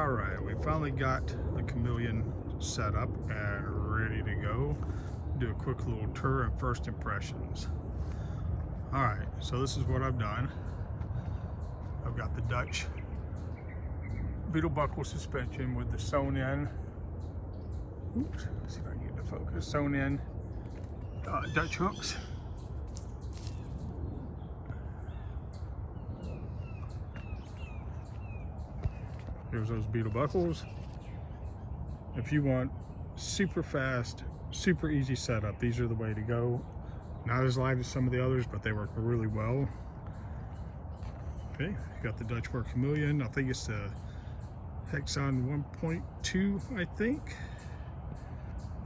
Alright, we finally got the Chameleon set up and ready to go. Do a quick little tour and first impressions. Alright, so this is what I've done. I've got the Dutch beetle buckle suspension with the sewn in, oops, let's see if I can get the focus, sewn in Dutch hooks. Here's those beetle buckles. If you want super fast, super easy setup, these are the way to go. Not as light as some of the others, but they work really well. Okay, got the DUTCHWARE Chameleon. I think it's the Hexon 1.2, I think.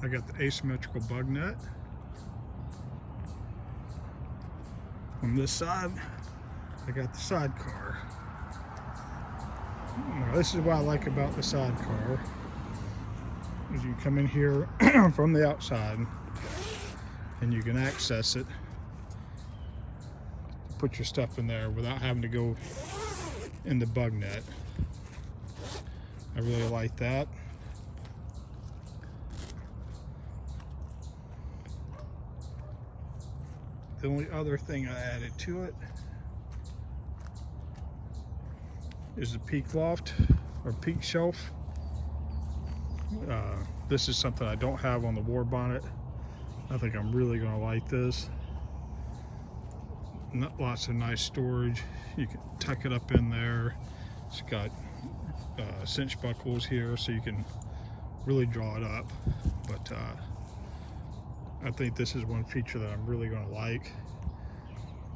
I got the asymmetrical bug net. On this side, I got the sidecar. Now, this is what I like about the sidecar, is you come in here from the outside and you can access it, put your stuff in there without having to go in the bug net. I really like that. The only other thing I added to it is the peak loft or peak shelf. This is something I don't have on the war bonnet. I think I'm really going to like this. Lots of nice storage. You can tuck it up in there. It's got cinch buckles here, so you can really draw it up. But I think this is one feature that I'm really going to like.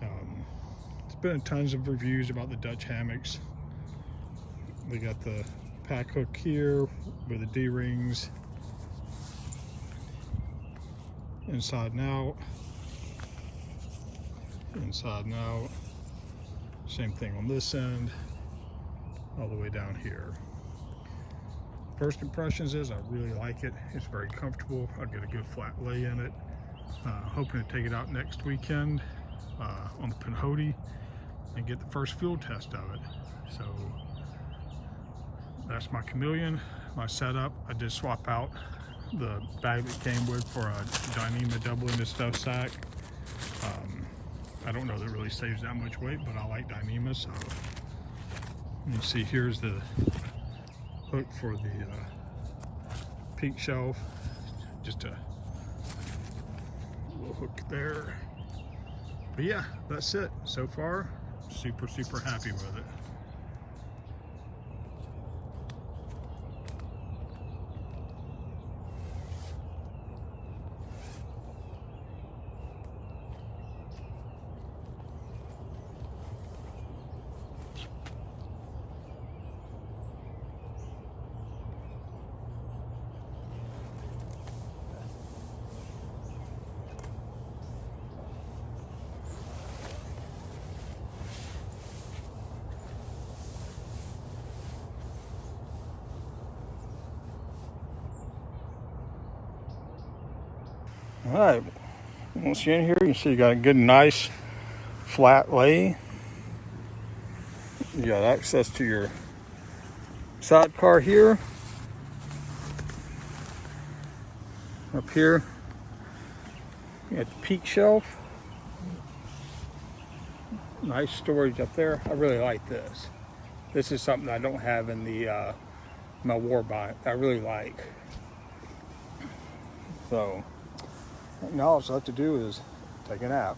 There's been tons of reviews about the Dutch hammocks. They got the pack hook here with the D-rings, inside and out, inside and out. Same thing on this end, all the way down here. First impressions is I really like it. It's very comfortable. I'll get a good flat lay in it. Hoping to take it out next weekend on the Pinhoti and get the first field test of it. So that's my Chameleon, my setup. I did swap out the bag that came with for a Dyneema double-ended stuff sack. I don't know that it really saves that much weight, but I like Dyneema, so you can see here's the hook for the peak shelf. Just a little hook there. But yeah, that's it. So far, super happy with it. All right, once you're in here, you can see you got a good, nice, flat lay. You got access to your sidecar here. Up here, you got the peak shelf. Nice storage up there. I really like this. This is something I don't have in the my war bonnet. I really like. So now all I have to do is take a nap.